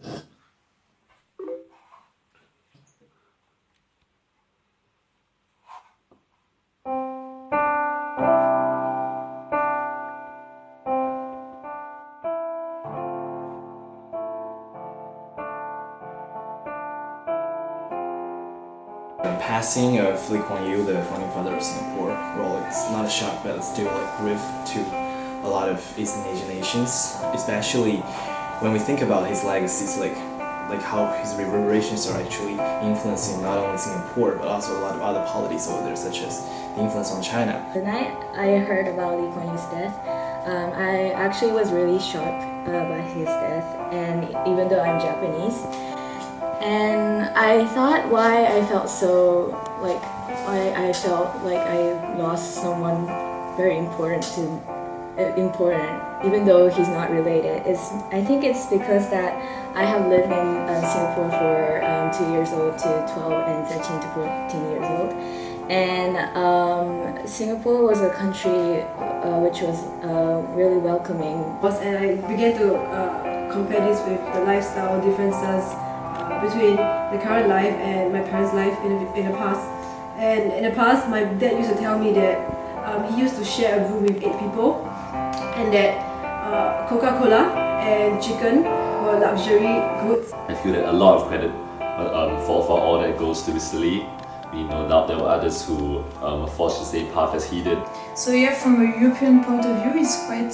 The passing of Kuan Yew, the founding father of Singapore, well, it's not a shock, but it's still like grief to a lot of Eastern Asian nations, especially when we think about his legacies, like how his reverberations are actually influencing not only Singapore but also a lot of other polities over there, such as the influence on China. The night I heard about Lee Kuan Yew's death, I actually was really shocked by his death, and even though I'm Japanese, and I thought why I felt like I lost someone very important, even though he's not related. I think it's because that I have lived in Singapore for 2 years old to 12 and 13 to 14 years old. And Singapore was a country which was really welcoming. And I began to compare this with the lifestyle differences between the current life and my parents' life in the past. And in the past, my dad used to tell me that he used to share a room with 8 people, and that Coca-Cola and chicken were luxury goods. I feel that a lot of credit for all that goes to Mr. Lee. No doubt there were others who forged the same path as he did. So yeah, from a European point of view, it's quite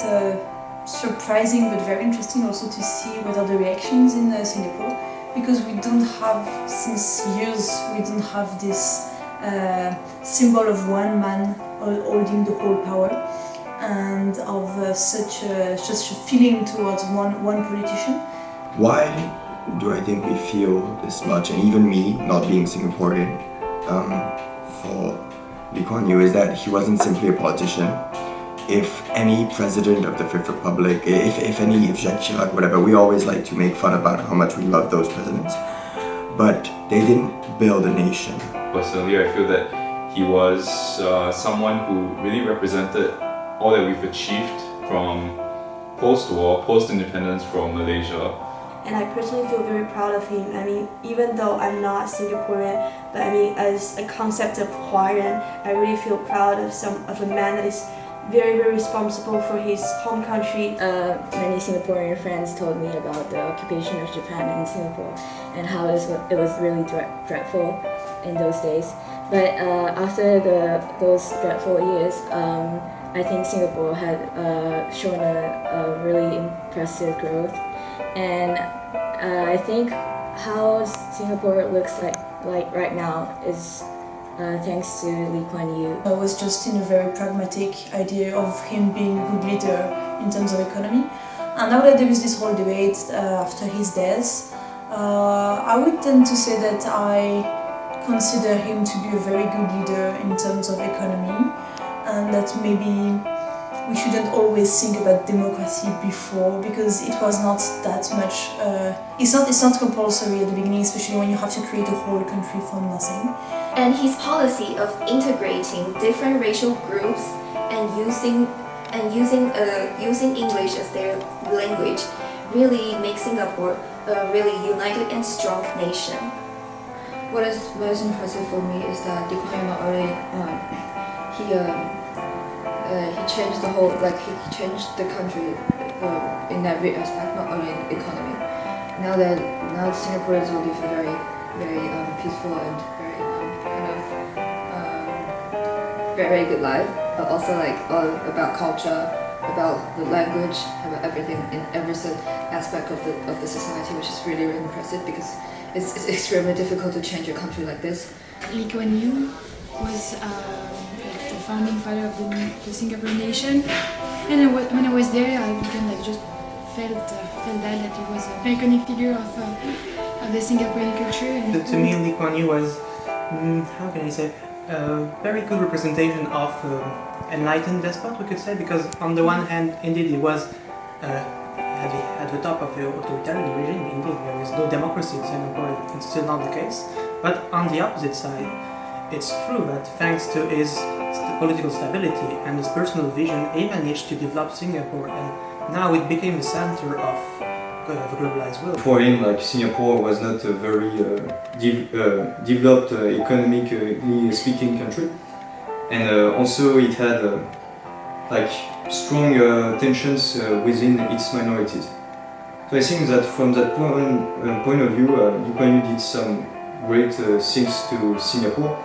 surprising but very interesting also to see what are the reactions in Singapore, because we don't have, since years, we don't have this symbol of one man holding the whole power, and of such a feeling towards one politician. Why do I think we feel this much, and even me not being Singaporean, for Lee Kuan Yew, is that he wasn't simply a politician. If any president of the Fifth Republic, if Jacques Chirac, whatever, we always like to make fun about how much we love those presidents, but they didn't build a nation. Personally, I feel that he was someone who really represented all that we've achieved from post-war, post-independence from Malaysia. And I personally feel very proud of him. I mean, even though I'm not Singaporean, but I mean, as a concept of Huang, I really feel proud of a man that is very, very responsible for his home country. Many Singaporean friends told me about the occupation of Japan in Singapore and how it was really dreadful in those days. But after those dreadful years, I think Singapore had shown a really impressive growth. And I think how Singapore looks like right now is thanks to Lee Kuan Yew. I was just in a very pragmatic idea of him being a good leader in terms of economy. And now that there is this whole debate after his death, I would tend to say that I consider him to be a very good leader in terms of economy, and that maybe we shouldn't always think about democracy before, because it was not that much. It's not compulsory at the beginning, especially when you have to create a whole country from nothing. And his policy of integrating different racial groups and using English as their language really makes Singapore a really united and strong nation. What is impressive for me is that Lee Kuan Yew not only he changed the whole, he changed the country in every aspect, not only in economy. Now Singapore is live a very, very peaceful and very, very good life, but also all about culture, about the language, about everything in every aspect of the society, which is really, really impressive, because it's extremely difficult to change a country like this. Lee Kuan Yew was the founding father of the Singapore nation, and when I was there, I just felt that he was an iconic figure of the Singaporean culture. And to me, Lee Kuan Yew was, how can I say, a very good representation of enlightened despot, we could say, because on the one hand, indeed, he was at the top of the authoritarian regime. Indeed, there is no democracy in Singapore. It's still not the case. But on the opposite side, it's true that thanks to his political stability and his personal vision, he managed to develop Singapore, and now it became a center of the globalized world. For him, like Singapore was not a very developed economically speaking country, and also it had like strong tensions within its minorities. So I think that from that point of view, Lee Kuan Yew did some great things to Singapore.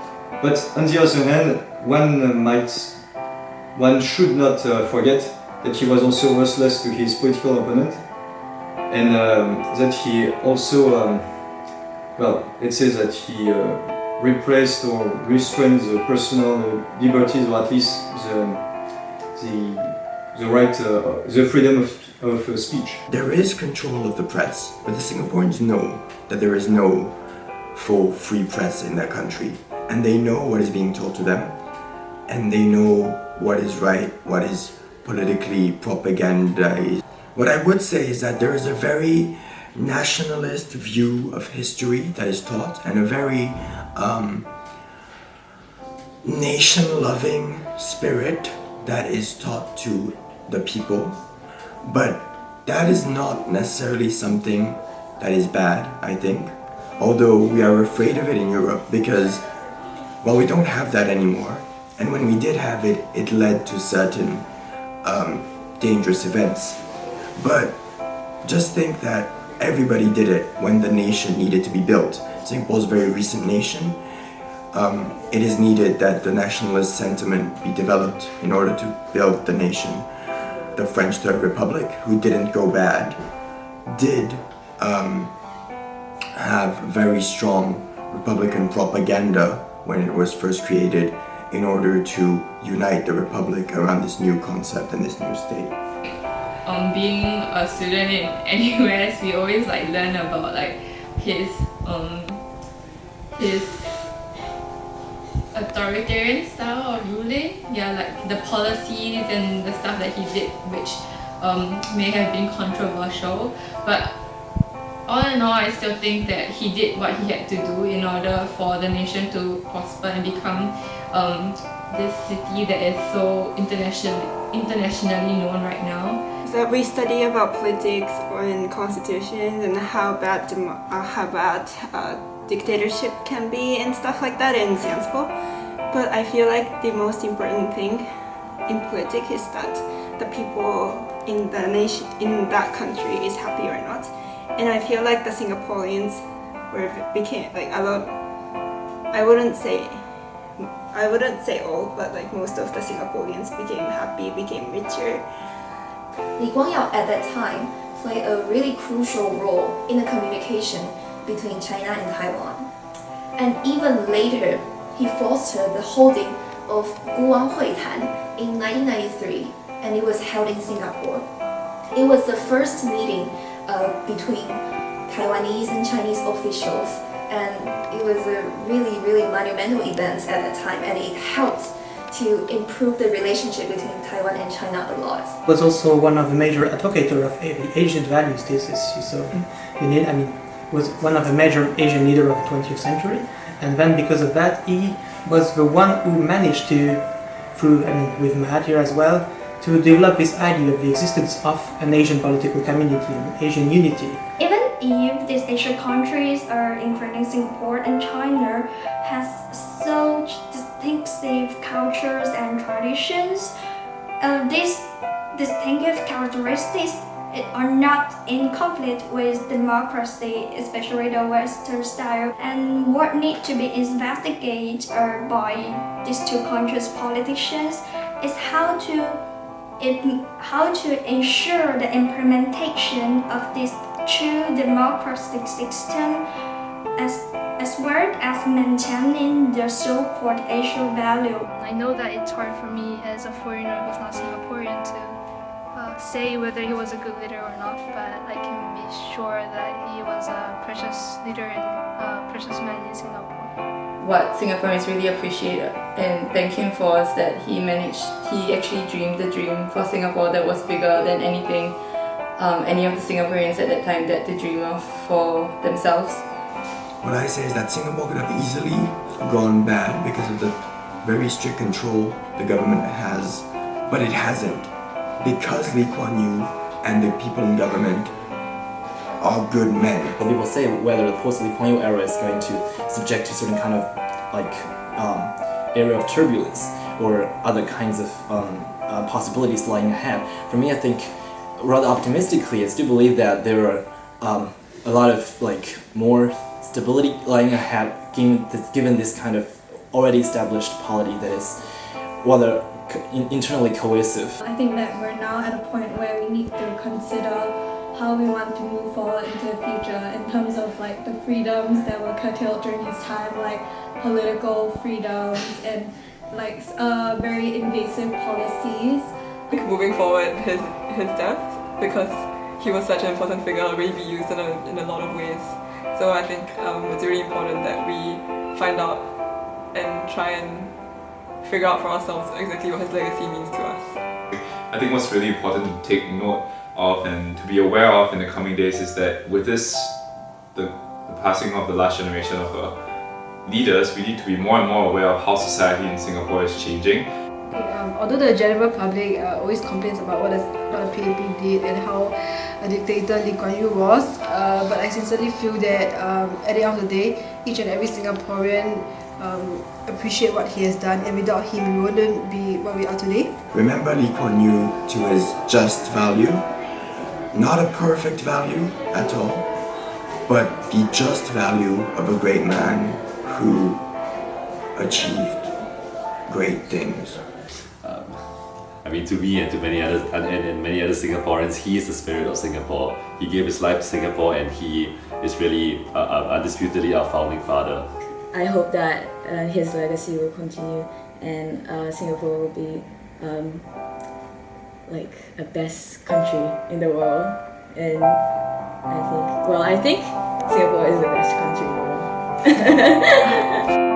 But on the other hand, one should not forget that he was also ruthless to his political opponent, and that he also, let's say that he repressed or restrained the personal liberties, or at least the right, the freedom of speech. There is control of the press, but the Singaporeans know that there is no full free press in their country, and they know what is being told to them, and they know what is right, what is politically propagandized. What I would say is that there is a very nationalist view of history that is taught, and a very nation-loving spirit that is taught to the people. But that is not necessarily something that is bad, I think. Although we are afraid of it in Europe because, well, we don't have that anymore. And when we did have it, it led to certain dangerous events. But just think that everybody did it when the nation needed to be built. Singapore's very recent nation, it is needed that the nationalist sentiment be developed in order to build the nation. The French Third Republic, who didn't go bad, did have very strong Republican propaganda when it was first created in order to unite the Republic around this new concept and this new state. Being a student in NUS, we always learn about his authoritarian style of ruling. The policies and the stuff that he did, which may have been controversial, but all in all, I still think that he did what he had to do in order for the nation to prosper and become this city that is so internationally known right now. So we study about politics and constitutions and how bad dictatorship can be and stuff like that in Singapore. But I feel like the most important thing in politics is that the people in the nation, in that country, is happy or not. And I feel like the Singaporeans became a lot. I wouldn't say all, but most of the Singaporeans became happy, became richer. Lee Kuan Yew at that time played a really crucial role in the communication between China and Taiwan. And even later, he fostered the holding of Guan Huitan in 1993, and it was held in Singapore. It was the first meeting between Taiwanese and Chinese officials, and it was a really, really monumental event at that time, and it helped to improve the relationship between Taiwan and China a lot. Was also one of the major advocates of Asian values. This is so was one of the major Asian leaders of the 20th century, and then because of that, he was the one who managed to, with Mahathir as well, to develop this idea of the existence of an Asian political community and Asian unity. Even if these Asian countries, including Singapore and China, has such distinctive cultures and traditions, these distinctive characteristics are not in conflict with democracy, especially the Western style. And what needs to be investigated by these two countries' politicians is how to ensure the implementation of this true democratic system as well as maintaining the so-called Asian value. I know that it's hard for me as a foreigner who's not Singaporean to say whether he was a good leader or not, but I can be sure that he was a precious leader and a precious man in Singapore. What Singaporeans really appreciate and thank him for is that he actually dreamed the dream for Singapore that was bigger than anything any of the Singaporeans at that time dared to dream of for themselves. What I say is that Singapore could have easily gone bad because of the very strict control the government has, but it hasn't. Because Lee Kuan Yew and the people in government are good men. When people say whether the post-Lee Kuan Yew era is going to subject to certain kind of like area of turbulence or other kinds of possibilities lying ahead, for me I think rather optimistically I still believe that there are a lot of like more stability lying ahead given this kind of already established polity that is rather internally cohesive. I think that we're now at a point where we need to consider how we want to move forward into the future in terms of like the freedoms that were curtailed during his time, like political freedoms and like very invasive policies. Moving forward, his death, because he was such an important figure, already be used in a lot of ways. So I think it's really important that we find out and try and figure out for ourselves exactly what his legacy means to us. I think what's really important to take note of and to be aware of in the coming days is that with this, the passing of the last generation of leaders, we need to be more and more aware of how society in Singapore is changing. Although the general public always complains about what the PAP did and how a dictator Lee Kuan Yew was, but I sincerely feel that at the end of the day, each and every Singaporean appreciate what he has done, and without him we wouldn't be what we are today. Remember Lee Kuan Yew to his just value, not a perfect value at all, but the just value of a great man who achieved great things. I mean, to me and to many other Singaporeans, he is the spirit of Singapore. He gave his life to Singapore, and he is really undisputedly our founding father. I hope that his legacy will continue and Singapore will be like a best country in the world. And I think Singapore is the best country in the world.